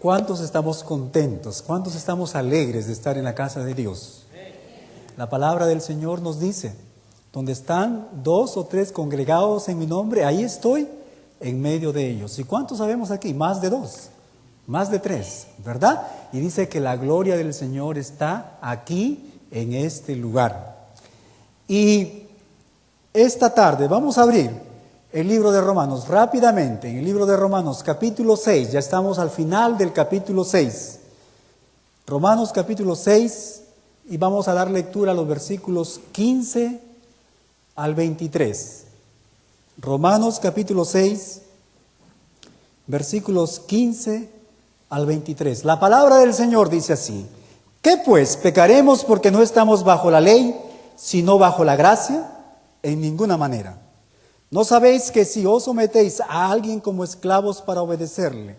¿Cuántos estamos contentos? ¿Cuántos estamos alegres de estar en la casa de Dios? La palabra del Señor nos dice, donde están 2 o 3 congregados en mi nombre, ahí estoy en medio de ellos. ¿Y cuántos sabemos aquí? Más de 2, más de 3, ¿verdad? Y dice que la gloria del Señor está aquí en este lugar. Y esta tarde vamos a abrir el libro de Romanos rápidamente, en el libro de Romanos capítulo 6, ya estamos al final del capítulo 6. Romanos capítulo 6, y vamos a dar lectura a los versículos 15 al 23. Romanos capítulo 6, versículos 15 al 23. La palabra del Señor dice así: ¿qué pues? ¿Pecaremos porque no estamos bajo la ley, sino bajo la gracia? En ninguna manera. ¿No sabéis que si os sometéis a alguien como esclavos para obedecerle,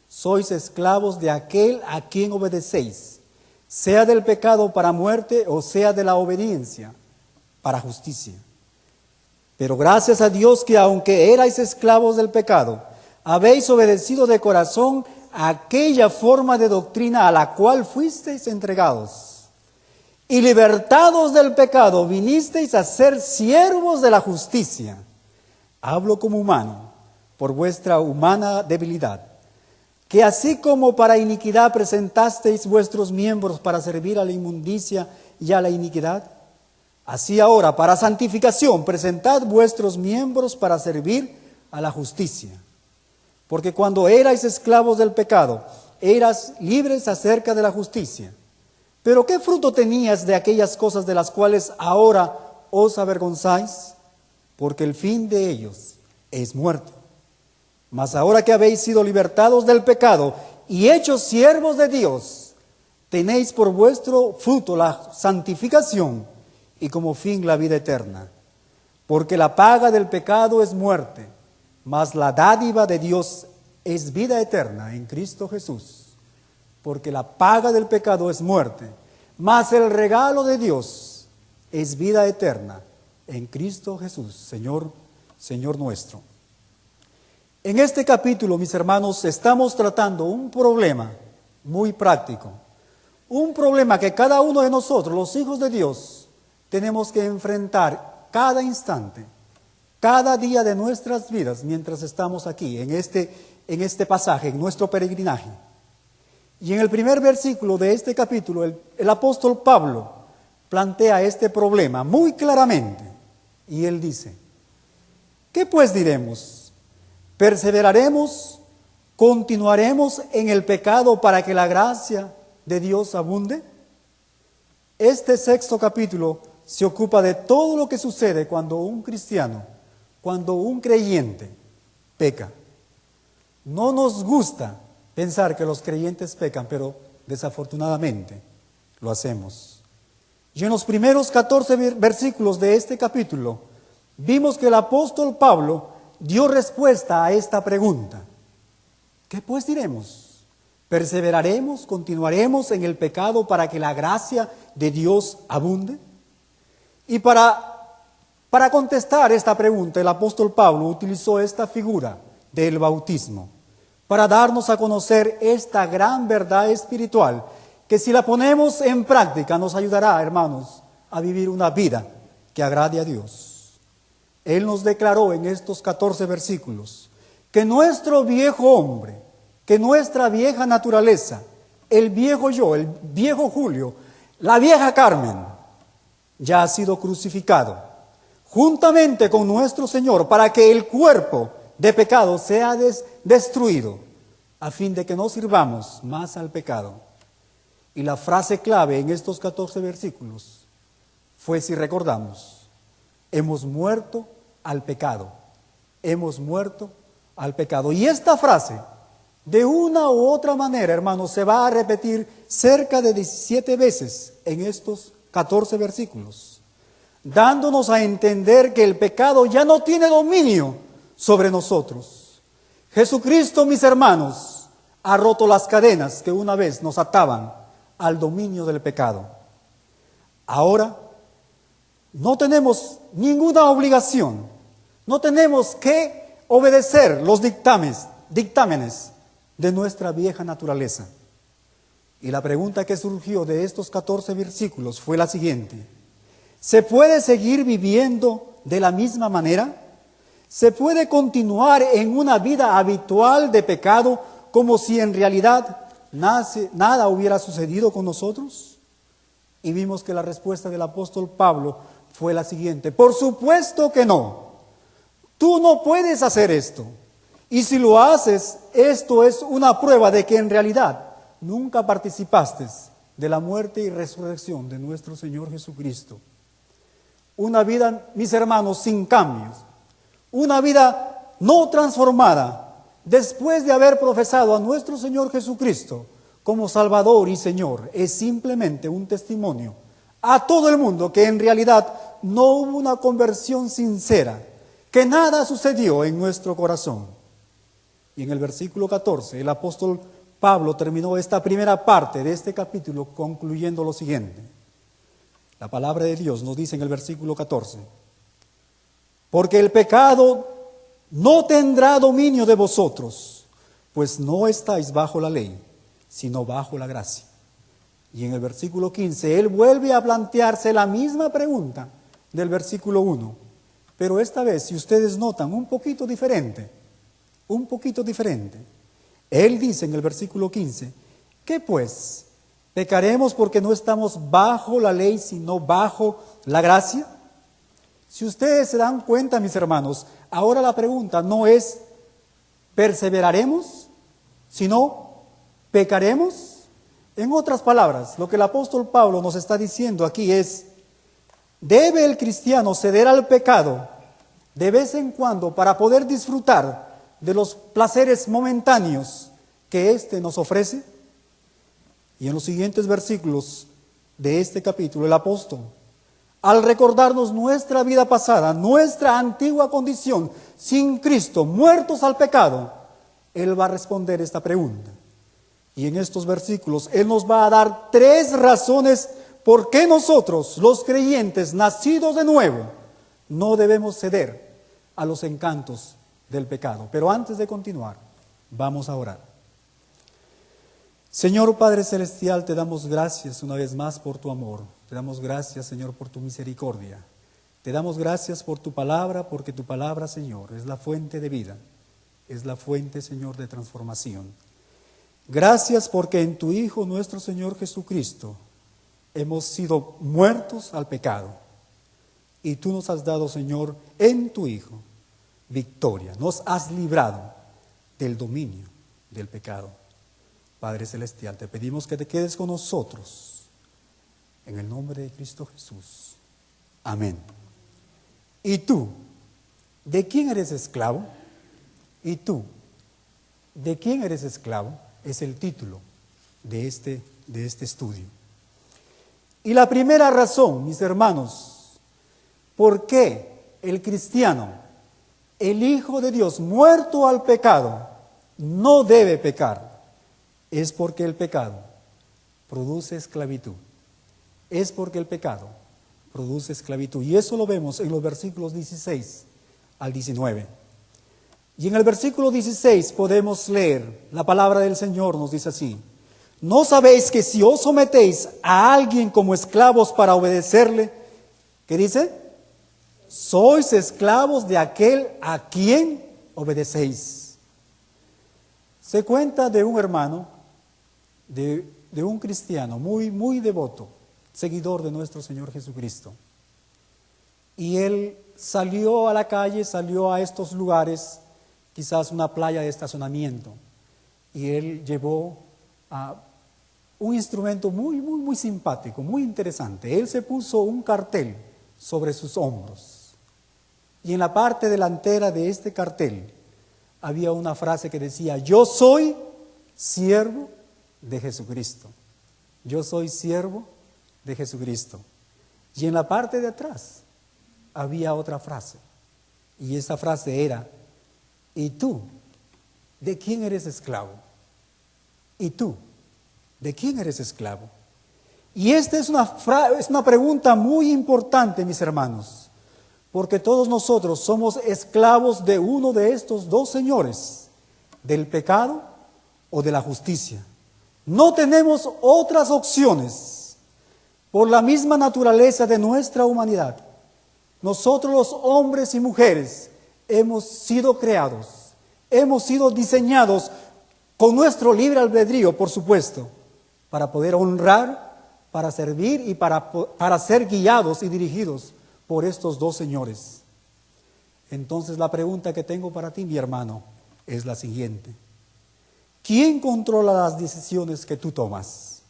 sois esclavos de aquel a quien obedecéis, sea del pecado para muerte o sea de la obediencia para justicia? Pero gracias a Dios que aunque erais esclavos del pecado, habéis obedecido de corazón a aquella forma de doctrina a la cual fuisteis entregados. Y libertados del pecado, vinisteis a ser siervos de la justicia. Hablo como humano, por vuestra humana debilidad, que así como para iniquidad presentasteis vuestros miembros para servir a la inmundicia y a la iniquidad, así ahora para santificación presentad vuestros miembros para servir a la justicia. Porque cuando erais esclavos del pecado, eras libres acerca de la justicia. Pero ¿qué fruto tenías de aquellas cosas de las cuales ahora os avergonzáis? Porque el fin de ellos es muerte. Mas ahora que habéis sido libertados del pecado y hechos siervos de Dios, tenéis por vuestro fruto la santificación y como fin la vida eterna. Porque la paga del pecado es muerte, mas la dádiva de Dios es vida eterna en Cristo Jesús. Porque la paga del pecado es muerte, mas el regalo de Dios es vida eterna en Cristo Jesús, Señor nuestro. En este capítulo, mis hermanos, estamos tratando un problema muy práctico. Un problema que cada uno de nosotros, los hijos de Dios, tenemos que enfrentar cada instante, cada día de nuestras vidas mientras estamos aquí, en este pasaje, en nuestro peregrinaje. Y en el primer versículo de este capítulo, el apóstol Pablo plantea este problema muy claramente. Y él dice: ¿qué pues diremos? ¿Perseveraremos? ¿Continuaremos en el pecado para que la gracia de Dios abunde? Este sexto capítulo se ocupa de todo lo que sucede cuando un cristiano, cuando un creyente peca. No nos gusta pensar que los creyentes pecan, pero desafortunadamente lo hacemos. Y en los primeros 14 versículos de este capítulo, vimos que el apóstol Pablo dio respuesta a esta pregunta. ¿Qué pues diremos? ¿Perseveraremos, continuaremos en el pecado para que la gracia de Dios abunde? Y para contestar esta pregunta, el apóstol Pablo utilizó esta figura del bautismo, para darnos a conocer esta gran verdad espiritual, que si la ponemos en práctica nos ayudará, hermanos, a vivir una vida que agrade a Dios. Él nos declaró en estos 14 versículos que nuestro viejo hombre, que nuestra vieja naturaleza, el viejo yo, el viejo Julio, la vieja Carmen, ya ha sido crucificado juntamente con nuestro Señor para que el cuerpo de pecado sea destruido, a fin de que no sirvamos más al pecado. Y la frase clave en estos 14 versículos fue, si recordamos, hemos muerto al pecado. Hemos muerto al pecado. Y esta frase, de una u otra manera, hermanos, se va a repetir cerca de 17 veces en estos 14 versículos, dándonos a entender que el pecado ya no tiene dominio sobre nosotros. Jesucristo, mis hermanos, ha roto las cadenas que una vez nos ataban al dominio del pecado. Ahora no tenemos ninguna obligación, no tenemos que obedecer los dictámenes de nuestra vieja naturaleza. Y la pregunta que surgió de estos 14 versículos fue la siguiente: ¿se puede seguir viviendo de la misma manera? ¿Se puede continuar en una vida habitual de pecado como si en realidad nada hubiera sucedido con nosotros? Y vimos que la respuesta del apóstol Pablo fue la siguiente: por supuesto que no. Tú no puedes hacer esto. Y si lo haces, esto es una prueba de que en realidad nunca participaste de la muerte y resurrección de nuestro Señor Jesucristo. Una vida, mis hermanos, sin cambios. Una vida no transformada después de haber profesado a nuestro Señor Jesucristo como Salvador y Señor, es simplemente un testimonio a todo el mundo que en realidad no hubo una conversión sincera, que nada sucedió en nuestro corazón. Y en el versículo 14, el apóstol Pablo terminó esta primera parte de este capítulo concluyendo lo siguiente. La palabra de Dios nos dice en el versículo 14: porque el pecado no tendrá dominio de vosotros, pues no estáis bajo la ley, sino bajo la gracia. Y en el versículo 15, él vuelve a plantearse la misma pregunta del versículo 1, pero esta vez, si ustedes notan, un poquito diferente. Él dice en el versículo 15, ¿qué pues? ¿Pecaremos porque no estamos bajo la ley, sino bajo la gracia? Si ustedes se dan cuenta, mis hermanos, ahora la pregunta no es ¿perseveraremos?, sino ¿pecaremos? En otras palabras, lo que el apóstol Pablo nos está diciendo aquí es: ¿debe el cristiano ceder al pecado de vez en cuando para poder disfrutar de los placeres momentáneos que éste nos ofrece? Y en los siguientes versículos de este capítulo, el apóstol, al recordarnos nuestra vida pasada, nuestra antigua condición sin Cristo, muertos al pecado, él va a responder esta pregunta. Y en estos versículos él nos va a dar 3 razones por qué nosotros, los creyentes nacidos de nuevo, no debemos ceder a los encantos del pecado. Pero antes de continuar, vamos a orar. Señor Padre Celestial, te damos gracias una vez más por tu amor. Te damos gracias, Señor, por tu misericordia. Te damos gracias por tu palabra, porque tu palabra, Señor, es la fuente de vida. Es la fuente, Señor, de transformación. Gracias porque en tu Hijo, nuestro Señor Jesucristo, hemos sido muertos al pecado. Y tú nos has dado, Señor, en tu Hijo, victoria. Nos has librado del dominio del pecado. Padre Celestial, te pedimos que te quedes con nosotros. En el nombre de Cristo Jesús. Amén. ¿Y tú? ¿De quién eres esclavo? ¿Y tú? ¿De quién eres esclavo? Es el título de este estudio. Y la primera razón, mis hermanos, ¿por qué el cristiano, el Hijo de Dios, muerto al pecado, no debe pecar? Es porque el pecado produce esclavitud. Es porque el pecado produce esclavitud. Y eso lo vemos en los versículos 16 al 19. Y en el versículo 16 podemos leer, la palabra del Señor nos dice así: ¿no sabéis que si os sometéis a alguien como esclavos para obedecerle, ¿qué dice? Sois esclavos de aquel a quien obedecéis? Se cuenta de un hermano, de un cristiano muy devoto, seguidor de nuestro Señor Jesucristo. Y él salió a la calle, salió a estos lugares, quizás una playa de estacionamiento, y él llevó un instrumento muy simpático, muy interesante. Él se puso un cartel sobre sus hombros, y en la parte delantera de este cartel había una frase que decía: yo soy siervo de Jesucristo. Yo soy siervo de Jesucristo. Y en la parte de atrás había otra frase, y esa frase era: ¿y tú? ¿De quién eres esclavo? ¿Y tú? ¿De quién eres esclavo? Y esta es una pregunta muy importante, mis hermanos, porque todos nosotros somos esclavos de uno de estos dos señores, del pecado o de la justicia. No tenemos otras opciones por la misma naturaleza de nuestra humanidad. Nosotros los hombres y mujeres hemos sido creados, hemos sido diseñados con nuestro libre albedrío, por supuesto, para poder honrar, para servir y para ser guiados y dirigidos por estos dos señores. Entonces la pregunta que tengo para ti, mi hermano, es la siguiente. ¿Quién controla las decisiones que tú tomas?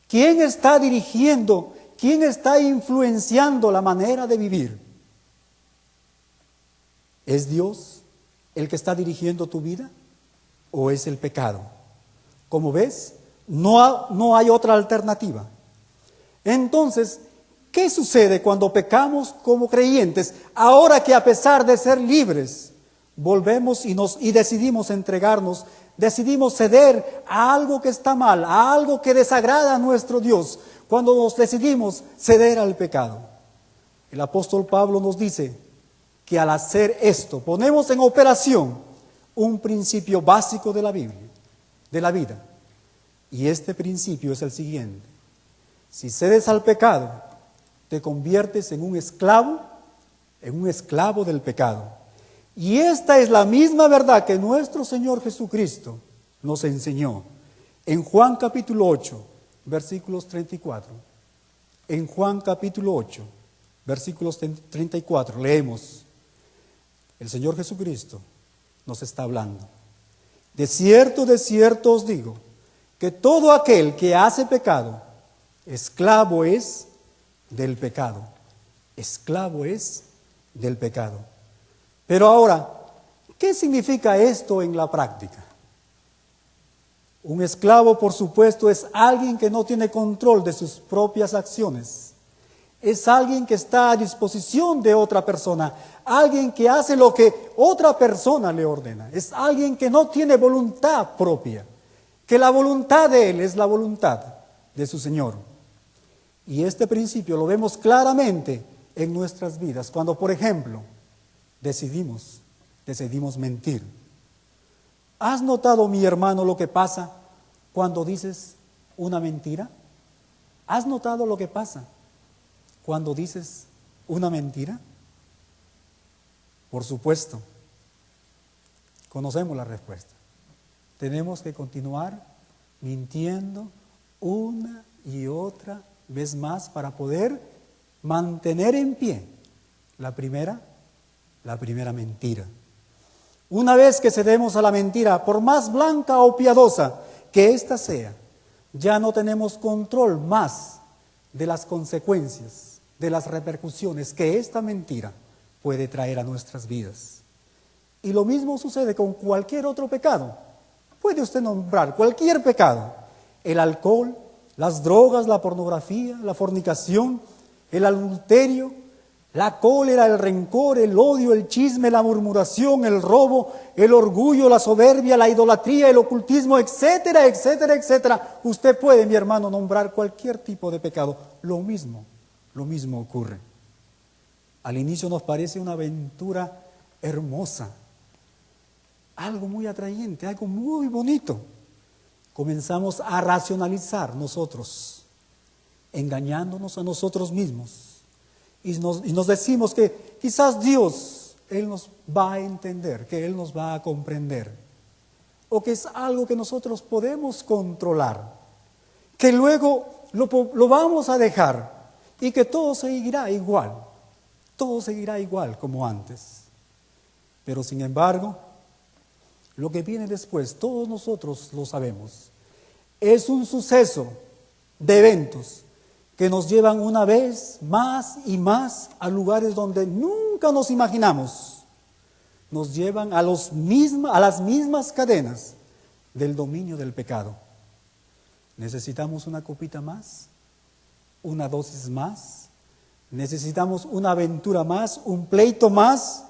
¿Quién está dirigiendo? ¿Quién está influenciando la manera de vivir? ¿Es Dios el que está dirigiendo tu vida o es el pecado? Como ves, no hay otra alternativa. Entonces, ¿qué sucede cuando pecamos como creyentes? Ahora que a pesar de ser libres, volvemos y decidimos entregarnos, decidimos ceder a algo que está mal, a algo que desagrada a nuestro Dios, cuando nos decidimos ceder al pecado. El apóstol Pablo nos dice que al hacer esto, ponemos en operación un principio básico de la Biblia, de la vida. Y este principio es el siguiente: si cedes al pecado, te conviertes en un esclavo del pecado. Y esta es la misma verdad que nuestro Señor Jesucristo nos enseñó en Juan capítulo 8, versículos 34. En Juan capítulo 8, versículos 34, leemos. El Señor Jesucristo nos está hablando. De cierto os digo, que todo aquel que hace pecado, esclavo es del pecado. Esclavo es del pecado. Pero ahora, ¿qué significa esto en la práctica? Un esclavo, por supuesto, es alguien que no tiene control de sus propias acciones. Es alguien que está a disposición de otra persona, alguien que hace lo que otra persona le ordena. Es alguien que no tiene voluntad propia, que la voluntad de él es la voluntad de su Señor. Y este principio lo vemos claramente en nuestras vidas, cuando, por ejemplo, decidimos mentir. ¿Has notado, mi hermano, lo que pasa cuando dices una mentira? ¿Has notado lo que pasa cuando dices una mentira? Por supuesto, conocemos la respuesta. Tenemos que continuar mintiendo una y otra vez más para poder mantener en pie la primera mentira. Una vez que cedemos a la mentira, por más blanca o piadosa que ésta sea, ya no tenemos control más de las consecuencias, de las repercusiones que esta mentira puede traer a nuestras vidas. Y lo mismo sucede con cualquier otro pecado. Puede usted nombrar cualquier pecado: el alcohol, las drogas, la pornografía, la fornicación, el adulterio, la cólera, el rencor, el odio, el chisme, la murmuración, el robo, el orgullo, la soberbia, la idolatría, el ocultismo, etcétera, etcétera, etcétera. Usted puede, mi hermano, nombrar cualquier tipo de pecado. Lo mismo ocurre. Al inicio nos parece una aventura hermosa, algo muy atrayente, algo muy bonito. Comenzamos a racionalizar nosotros, engañándonos a nosotros mismos. Y nos decimos que quizás Dios, Él nos va a entender, que Él nos va a comprender, o que es algo que nosotros podemos controlar, que luego lo vamos a dejar y que todo seguirá igual como antes. Pero sin embargo, lo que viene después, todos nosotros lo sabemos, es un suceso de eventos que nos llevan una vez más y más a lugares donde nunca nos imaginamos. Nos llevan a las mismas cadenas del dominio del pecado. Necesitamos una copita más, una dosis más, necesitamos una aventura más, un pleito más,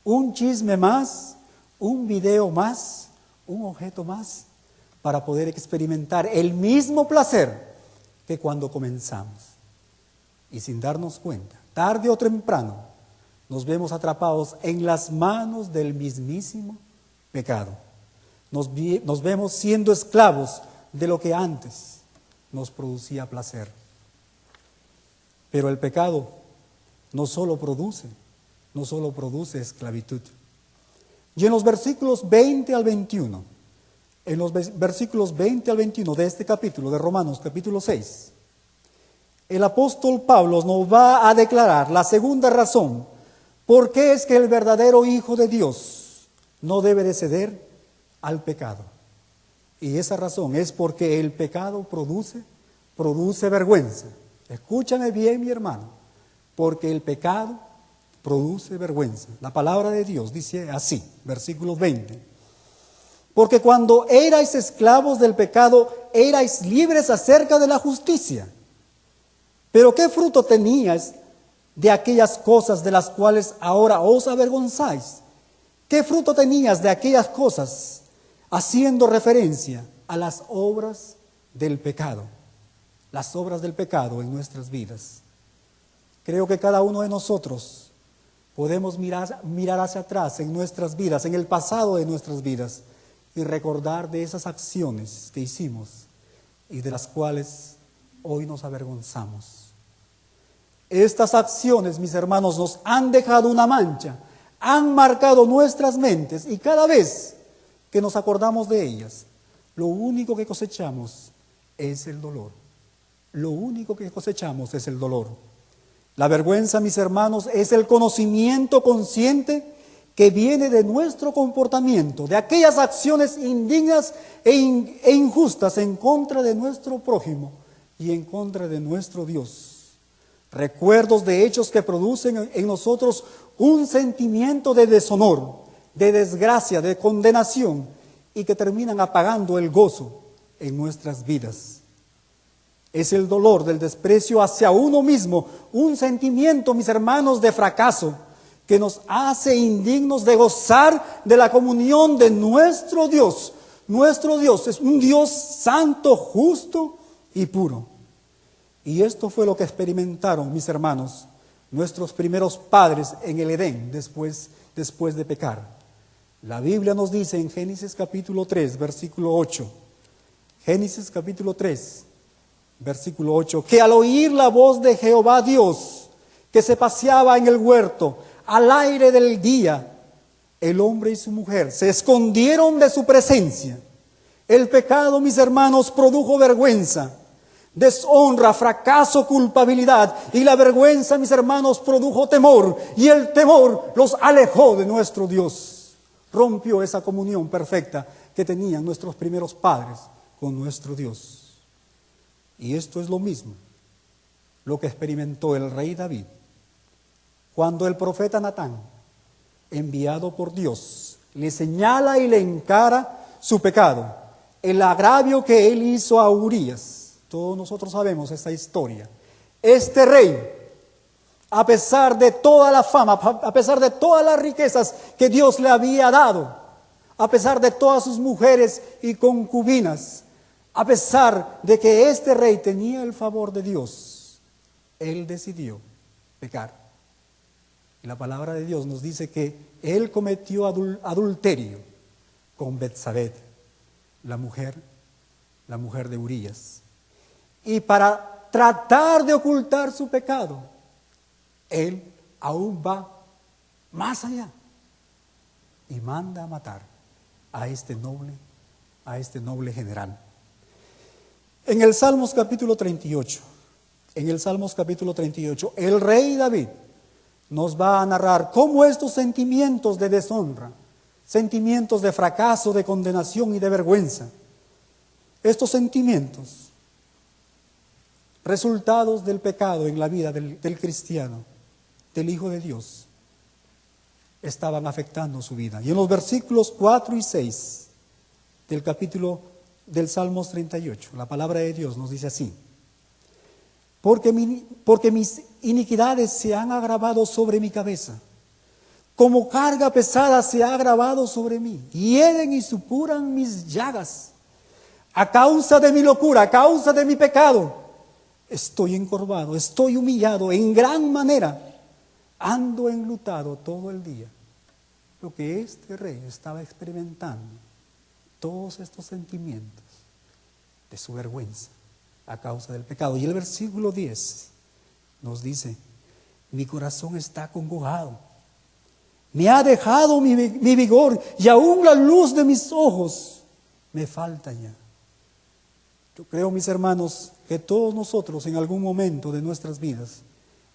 un chisme más, un video más, un objeto más, para poder experimentar el mismo placer que cuando comenzamos. Y sin darnos cuenta, tarde o temprano, nos vemos atrapados en las manos del mismísimo pecado. nos vemos siendo esclavos de lo que antes nos producía placer. Pero el pecado no solo produce esclavitud. Y en los versículos 20 al 21, en los versículos 20 al 21 de este capítulo, de Romanos capítulo 6, el apóstol Pablo nos va a declarar la segunda razón por qué es que el verdadero Hijo de Dios no debe de ceder al pecado. Y esa razón es porque el pecado produce vergüenza. Escúchame bien, mi hermano, porque el pecado produce vergüenza. La palabra de Dios dice así, versículo 20. Porque cuando erais esclavos del pecado, erais libres acerca de la justicia. Pero ¿qué fruto teníais de aquellas cosas de las cuales ahora os avergonzáis? ¿Qué fruto tenías de aquellas cosas? Haciendo referencia a las obras del pecado. Las obras del pecado en nuestras vidas. Creo que cada uno de nosotros podemos mirar hacia atrás en nuestras vidas, en el pasado de nuestras vidas, y recordar de esas acciones que hicimos y de las cuales hoy nos avergonzamos. Estas acciones, mis hermanos, nos han dejado una mancha, han marcado nuestras mentes, y cada vez que nos acordamos de ellas, lo único que cosechamos es el dolor. Lo único que cosechamos es el dolor. La vergüenza, mis hermanos, es el conocimiento consciente que viene de nuestro comportamiento, de aquellas acciones indignas e injustas en contra de nuestro prójimo y en contra de nuestro Dios. Recuerdos de hechos que producen en nosotros un sentimiento de deshonor, de desgracia, de condenación, y que terminan apagando el gozo en nuestras vidas. Es el dolor del desprecio hacia uno mismo, un sentimiento, mis hermanos, de fracaso, que nos hace indignos de gozar de la comunión de nuestro Dios. Nuestro Dios es un Dios santo, justo y puro. Y esto fue lo que experimentaron, mis hermanos, nuestros primeros padres en el Edén, después de pecar. La Biblia nos dice en Génesis capítulo 3, versículo 8, Génesis capítulo 3, versículo 8, que al oír la voz de Jehová Dios, que se paseaba en el huerto, al aire del día, el hombre y su mujer se escondieron de su presencia. El pecado, mis hermanos, produjo vergüenza, deshonra, fracaso, culpabilidad, y la vergüenza, mis hermanos, produjo temor, y el temor los alejó de nuestro Dios. Rompió esa comunión perfecta que tenían nuestros primeros padres con nuestro Dios. Y esto es lo mismo, lo que experimentó el rey David, cuando el profeta Natán, enviado por Dios, le señala y le encara su pecado, el agravio que él hizo a Urías. Todos nosotros sabemos esta historia. Este rey, a pesar de toda la fama, a pesar de todas las riquezas que Dios le había dado, a pesar de todas sus mujeres y concubinas, a pesar de que este rey tenía el favor de Dios, él decidió pecar. Y la palabra de Dios nos dice que él cometió adulterio con Betsabé, la mujer de Urías. Y para tratar de ocultar su pecado, él aún va más allá y manda a matar a este noble general. En el Salmos capítulo 38, el rey David nos va a narrar cómo estos sentimientos de deshonra, sentimientos de fracaso, de condenación y de vergüenza, estos sentimientos, resultados del pecado en la vida del cristiano, del Hijo de Dios, estaban afectando su vida. Y en los versículos 4 y 6 del capítulo del Salmos 38, la palabra de Dios nos dice así: porque mis iniquidades se han agravado sobre mi cabeza, como carga pesada se ha agravado sobre mí, hieren y supuran mis llagas. A causa de mi locura, a causa de mi pecado, estoy encorvado, estoy humillado en gran manera, ando enlutado todo el día. Lo que este rey estaba experimentando todos estos sentimientos de su vergüenza a causa del pecado. Y el versículo 10 nos dice: mi corazón está congojado, me ha dejado mi vigor, y aún la luz de mis ojos me falta ya. Yo creo, mis hermanos, que todos nosotros en algún momento de nuestras vidas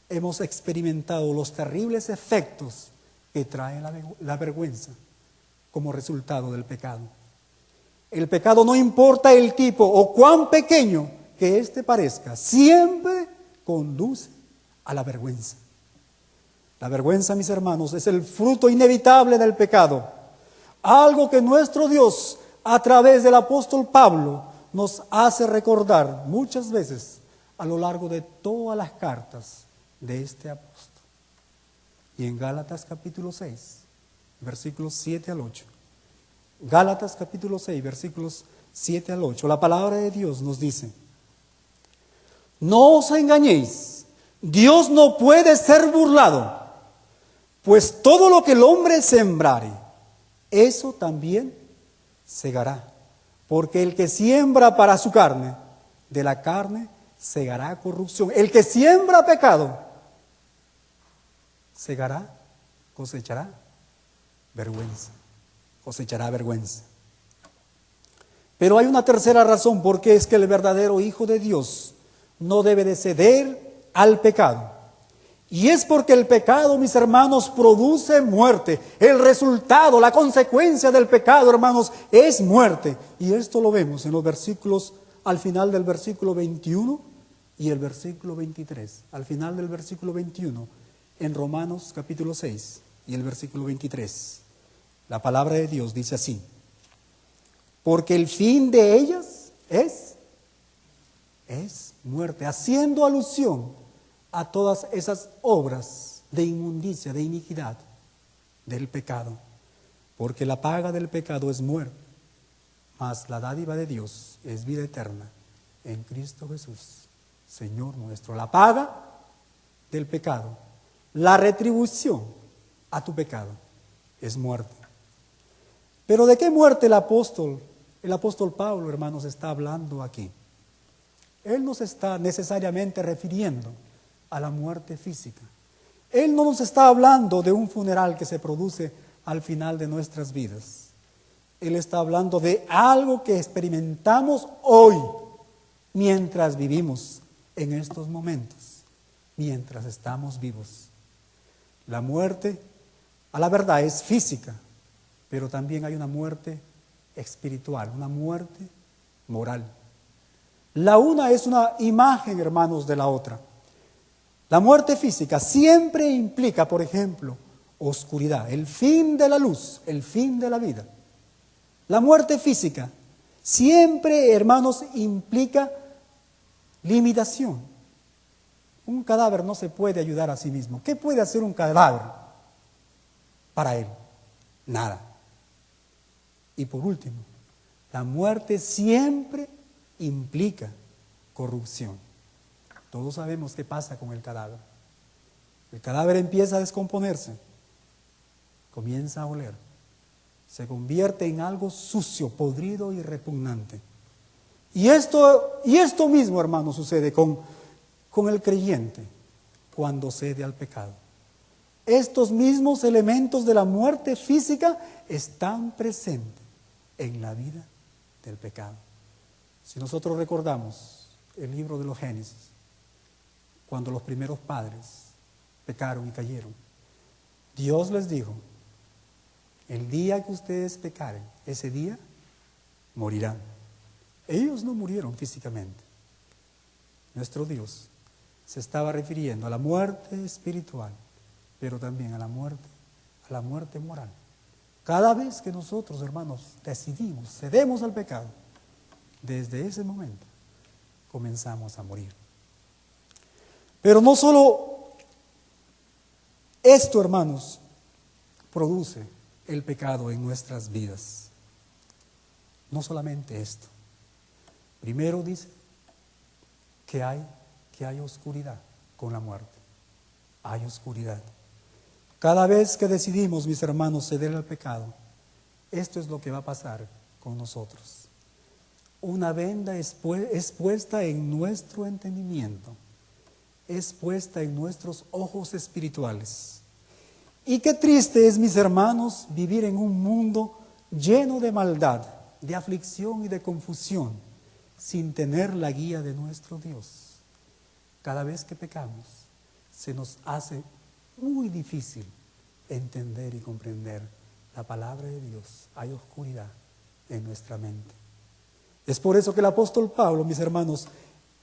hemos experimentado los terribles efectos que trae la vergüenza como resultado del pecado. El pecado, no importa el tipo o cuán pequeño que éste parezca, siempre conduce a la vergüenza. La vergüenza, mis hermanos, es el fruto inevitable del pecado. Algo que nuestro Dios, a través del apóstol Pablo, nos hace recordar muchas veces a lo largo de todas las cartas de este apóstol. Y en Gálatas capítulo 6, versículos 7 al 8. Gálatas capítulo 6, versículos 7 al 8. La palabra de Dios nos dice: no os engañéis, Dios no puede ser burlado, pues todo lo que el hombre sembrare, eso también segará. Porque el que siembra para su carne, de la carne segará corrupción. El que siembra pecado, segará, cosechará vergüenza. Cosechará vergüenza. Pero hay una tercera razón por qué es que el verdadero Hijo de Dios no debe de ceder al pecado. Y es porque el pecado, mis hermanos, produce muerte. El resultado, la consecuencia del pecado, hermanos, es muerte. Y esto lo vemos en los versículos, al final del versículo 21 y el versículo 23. Al final del versículo 21, en Romanos capítulo 6 y el versículo 23. La palabra de Dios dice así: porque el fin de ellas es muerte, haciendo alusión a todas esas obras de inmundicia, de iniquidad, del pecado. Porque la paga del pecado es muerte, mas la dádiva de Dios es vida eterna en Cristo Jesús, Señor nuestro. La paga del pecado, la retribución a tu pecado es muerte. Pero ¿de qué muerte el apóstol Pablo, hermanos, está hablando aquí? Él no se está necesariamente refiriendo a la muerte física. Él no nos está hablando de un funeral que se produce al final de nuestras vidas. Él está hablando de algo que experimentamos hoy, mientras vivimos en estos momentos, mientras estamos vivos. La muerte, a la verdad, es física, pero también hay una muerte espiritual, una muerte moral. La una es una imagen, hermanos, de la otra. La muerte física siempre implica, por ejemplo, oscuridad, el fin de la luz, el fin de la vida. La muerte física siempre, hermanos, implica limitación. Un cadáver no se puede ayudar a sí mismo. ¿Qué puede hacer un cadáver para él? Nada. Y por último, la muerte siempre implica corrupción. Todos sabemos qué pasa con el cadáver. El cadáver empieza a descomponerse, comienza a oler, se convierte en algo sucio, podrido y repugnante. Y esto mismo, hermano, sucede con el creyente cuando cede al pecado. Estos mismos elementos de la muerte física están presentes en la vida del pecado. Si nosotros recordamos el libro de los Génesis, cuando los primeros padres pecaron y cayeron, Dios les dijo: el día que ustedes pecaren, ese día morirán. Ellos no murieron físicamente. Nuestro Dios se estaba refiriendo a la muerte espiritual, pero también a la muerte moral. Cada vez que nosotros, hermanos, decidimos, cedemos al pecado, desde ese momento comenzamos a morir. Pero no solo esto, hermanos, produce el pecado en nuestras vidas. No solamente esto. Primero dice que hay oscuridad con la muerte. Hay oscuridad. Cada vez que decidimos, mis hermanos, ceder al pecado, esto es lo que va a pasar con nosotros. Una venda es puesta en nuestro entendimiento, es puesta en nuestros ojos espirituales. Y qué triste es, mis hermanos, vivir en un mundo lleno de maldad, de aflicción y de confusión, sin tener la guía de nuestro Dios. Cada vez que pecamos, se nos hace muy difícil entender y comprender la palabra de Dios. Hay oscuridad en nuestra mente. Es por eso que el apóstol Pablo, mis hermanos,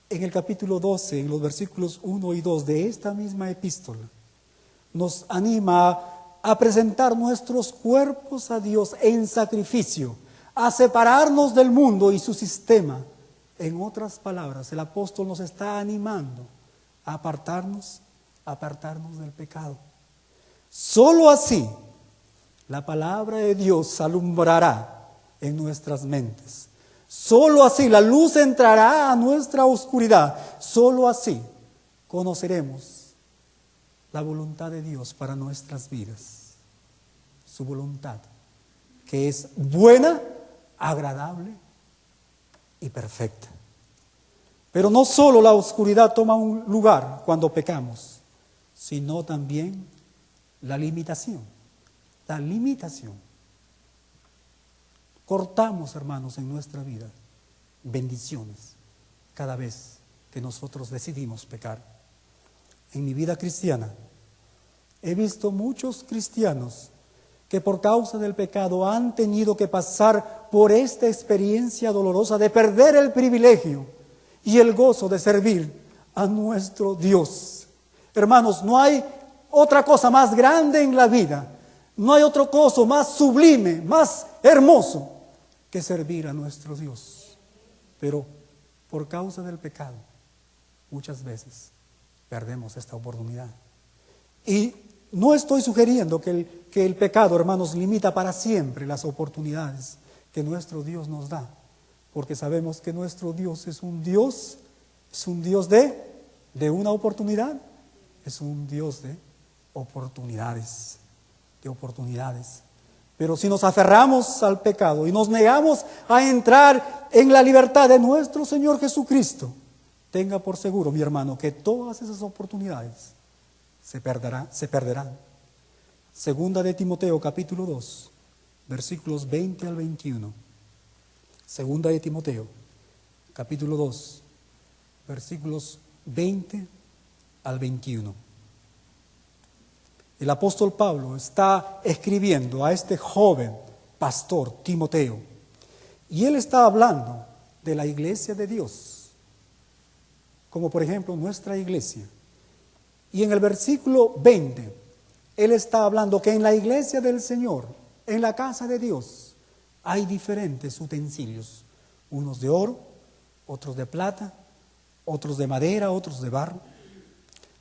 en el capítulo 12, en los versículos 1 y 2 de esta misma epístola, nos anima a presentar nuestros cuerpos a Dios en sacrificio, a separarnos del mundo y su sistema. En otras palabras, el apóstol nos está animando a apartarnos del pecado. Solo así la palabra de Dios alumbrará en nuestras mentes. Solo así la luz entrará a nuestra oscuridad. Solo así conoceremos la voluntad de Dios para nuestras vidas. Su voluntad, que es buena, agradable y perfecta. Pero no solo la oscuridad toma un lugar cuando pecamos, sino también la limitación. La limitación. Cortamos, hermanos, en nuestra vida bendiciones cada vez que nosotros decidimos pecar. En mi vida cristiana he visto muchos cristianos que por causa del pecado han tenido que pasar por esta experiencia dolorosa de perder el privilegio y el gozo de servir a nuestro Dios. Hermanos, no hay otra cosa más grande en la vida, no hay otro gozo más sublime, más hermoso que servir a nuestro Dios. Pero por causa del pecado, muchas veces perdemos esta oportunidad. Y no estoy sugiriendo que el pecado, hermanos, limita para siempre las oportunidades que nuestro Dios nos da, porque sabemos que nuestro Dios es un Dios de una oportunidad, es un Dios de oportunidades, Pero si nos aferramos al pecado y nos negamos a entrar en la libertad de nuestro Señor Jesucristo, tenga por seguro, mi hermano, que todas esas oportunidades se perderán. Segunda de Timoteo, capítulo 2, versículos 20 al 21. Segunda de Timoteo, capítulo 2, versículos 20 al 21. El apóstol Pablo está escribiendo a este joven pastor Timoteo, y él está hablando de la iglesia de Dios, como por ejemplo nuestra iglesia. Y en el versículo 20, él está hablando que en la iglesia del Señor, en la casa de Dios, hay diferentes utensilios, unos de oro, otros de plata, otros de madera, otros de barro.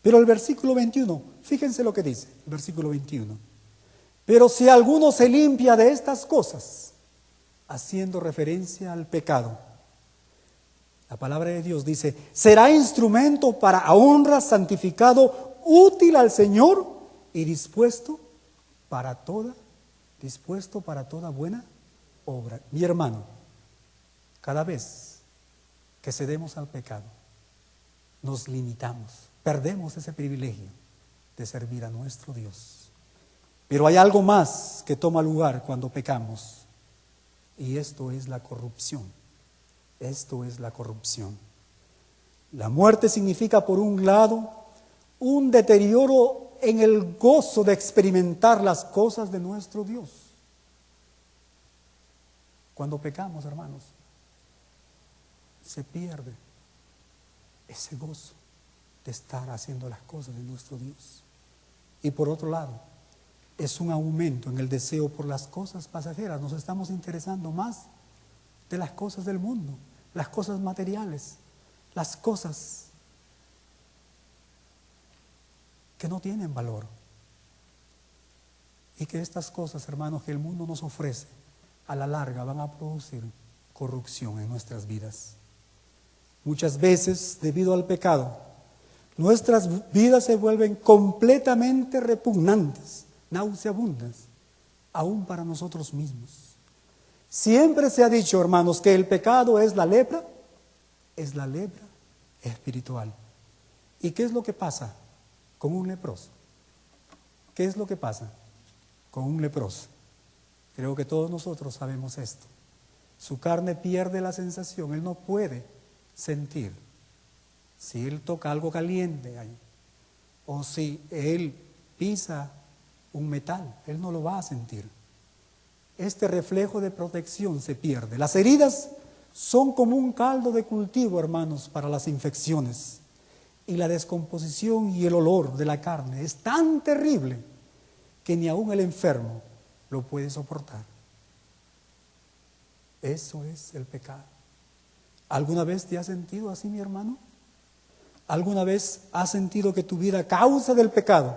Pero el versículo 21, fíjense lo que dice, el versículo 21. Pero si alguno se limpia de estas cosas, haciendo referencia al pecado, la palabra de Dios dice, será instrumento para honra, santificado, útil al Señor y dispuesto para toda buena obra. Mi hermano, cada vez que cedemos al pecado, nos limitamos, perdemos ese privilegio de servir a nuestro Dios. Pero hay algo más que toma lugar cuando pecamos, y esto es la corrupción. Esto es la corrupción. La muerte significa, por un lado, un deterioro en el gozo de experimentar las cosas de nuestro Dios. Cuando pecamos, hermanos, se pierde ese gozo de estar haciendo las cosas de nuestro Dios. Y por otro lado, es un aumento en el deseo por las cosas pasajeras. Nos estamos interesando más de las cosas del mundo, las cosas materiales, las cosas que no tienen valor. Y que estas cosas, hermanos, que el mundo nos ofrece, a la larga van a producir corrupción en nuestras vidas. Muchas veces, debido al pecado, nuestras vidas se vuelven completamente repugnantes, nauseabundas, aún para nosotros mismos. Siempre se ha dicho, hermanos, que el pecado es la lepra espiritual. ¿Y qué es lo que pasa con un leproso? ¿Qué es lo que pasa con un leproso? Creo que todos nosotros sabemos esto. Su carne pierde la sensación, él no puede sentir. Si él toca algo caliente ahí, o si él pisa un metal, él no lo va a sentir. Este reflejo de protección se pierde. Las heridas son como un caldo de cultivo, hermanos, para las infecciones. Y la descomposición y el olor de la carne es tan terrible que ni aun el enfermo lo puede soportar. Eso es el pecado. ¿Alguna vez te has sentido así, mi hermano? ¿Alguna vez has sentido que tu vida a causa del pecado,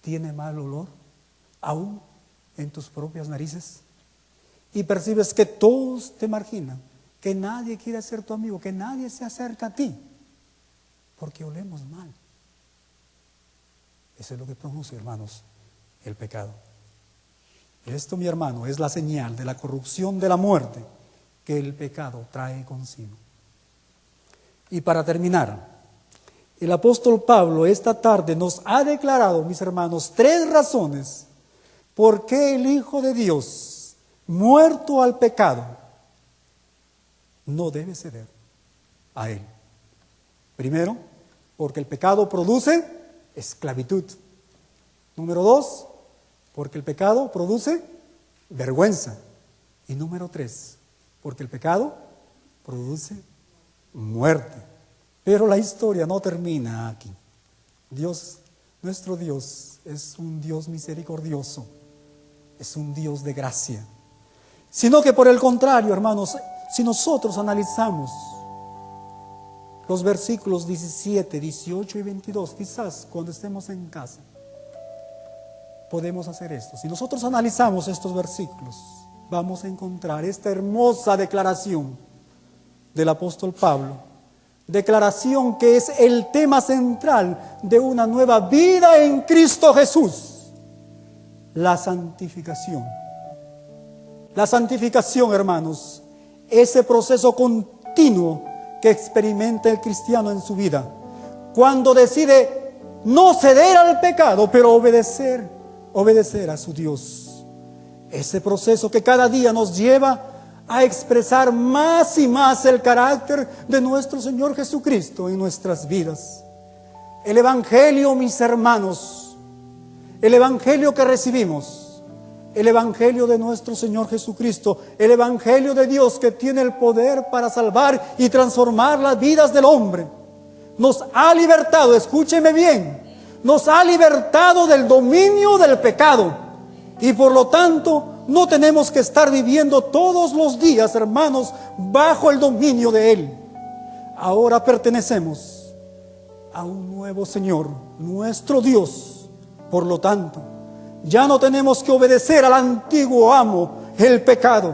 tiene mal olor, aún en tus propias narices? Y percibes que todos te marginan, que nadie quiere ser tu amigo, que nadie se acerca a ti, porque olemos mal. Eso es lo que produce, hermanos, el pecado. Esto, mi hermano, es la señal de la corrupción de la muerte que el pecado trae consigo. Y para terminar, el apóstol Pablo esta tarde nos ha declarado, mis hermanos, 3 razones por qué el Hijo de Dios, muerto al pecado, no debe ceder a él. Primero, porque el pecado produce esclavitud. Número 2, porque el pecado produce vergüenza. Y número 3, porque el pecado produce muerte. Pero la historia no termina aquí. Dios, nuestro Dios, es un Dios misericordioso, es un Dios de gracia. Sino que por el contrario, hermanos, si nosotros analizamos los versículos 17, 18 y 22, quizás cuando estemos en casa, podemos hacer esto. Si nosotros analizamos estos versículos, vamos a encontrar esta hermosa declaración del apóstol Pablo, declaración que es el tema central de una nueva vida en Cristo Jesús: la santificación. La santificación, hermanos, ese proceso continuo que experimenta el cristiano en su vida, cuando decide no ceder al pecado, pero obedecer a su Dios. Ese proceso que cada día nos lleva a expresar más y más el carácter de nuestro Señor Jesucristo en nuestras vidas. El Evangelio, mis hermanos, el Evangelio que recibimos, el Evangelio de nuestro Señor Jesucristo, el Evangelio de Dios que tiene el poder para salvar y transformar las vidas del hombre, nos ha libertado, escúcheme bien, nos ha libertado del dominio del pecado. Y por lo tanto, no tenemos que estar viviendo todos los días, hermanos, bajo el dominio de Él. Ahora pertenecemos a un nuevo Señor, nuestro Dios. Por lo tanto, ya no tenemos que obedecer al antiguo amo, el pecado.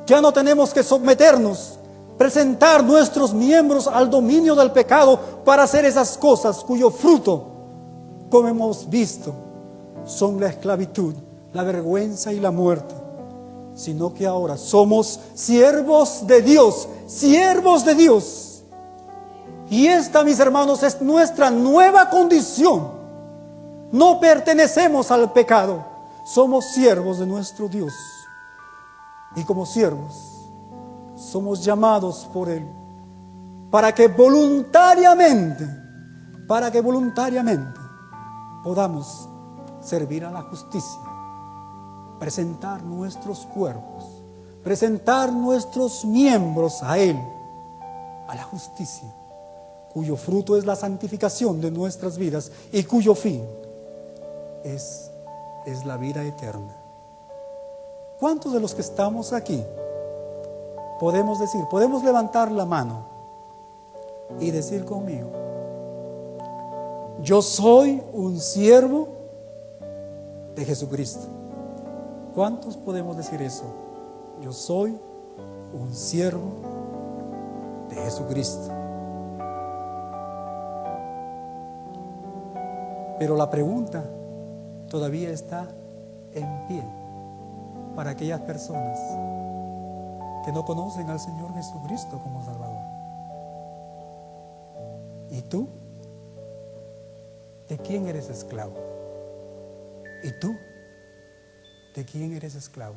Ya no tenemos que someternos, presentar nuestros miembros al dominio del pecado para hacer esas cosas cuyo fruto, como hemos visto, son la esclavitud, la vergüenza y la muerte, sino que ahora somos siervos de Dios, siervos de Dios. Y esta, mis hermanos, es nuestra nueva condición. No pertenecemos al pecado, somos siervos de nuestro Dios. Y como siervos, somos llamados por Él para que voluntariamente podamos servir a la justicia, presentar nuestros cuerpos, presentar nuestros miembros a Él, a la justicia, cuyo fruto es la santificación de nuestras vidas y cuyo fin es la vida eterna. ¿Cuántos de los que estamos aquí podemos levantar la mano y decir conmigo: yo soy un siervo de Jesucristo? ¿Cuántos podemos decir eso? Yo soy un siervo de Jesucristo. Pero la pregunta todavía está en pie. para aquellas personas que no conocen al Señor Jesucristo como Salvador. ¿Y tú? ¿De quién eres esclavo? ¿Y tú? ¿De quién eres esclavo?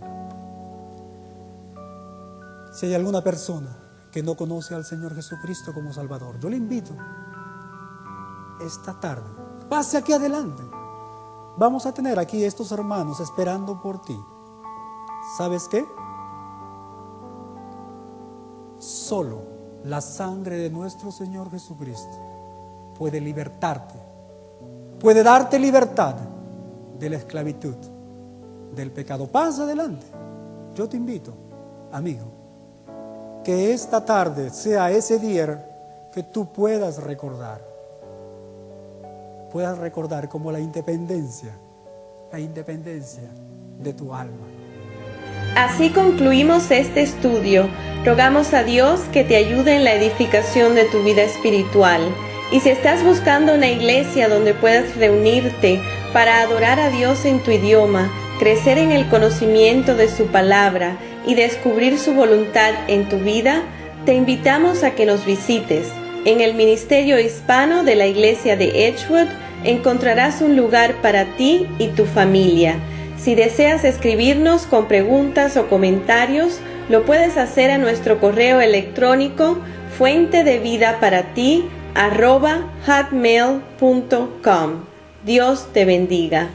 Si hay alguna persona que no conoce al Señor Jesucristo como Salvador, yo le invito esta tarde, pase aquí adelante. Vamos a tener aquí estos hermanos esperando por ti. ¿Sabes qué? Solo la sangre de nuestro Señor Jesucristo puede libertarte, puede darte libertad de la esclavitud, del pecado. Pasa adelante. Yo te invito, amigo, que esta tarde sea ese día que tú puedas recordar como la independencia de tu alma. Así concluimos este estudio. Rogamos a Dios que te ayude en la edificación de tu vida espiritual. Y si estás buscando una iglesia donde puedas reunirte para adorar a Dios en tu idioma, crecer en el conocimiento de su palabra y descubrir su voluntad en tu vida, te invitamos a que nos visites. En el Ministerio Hispano de la Iglesia de Edgewood encontrarás un lugar para ti y tu familia. Si deseas escribirnos con preguntas o comentarios, lo puedes hacer a nuestro correo electrónico fuentedevidaparati@hotmail.com. Dios te bendiga.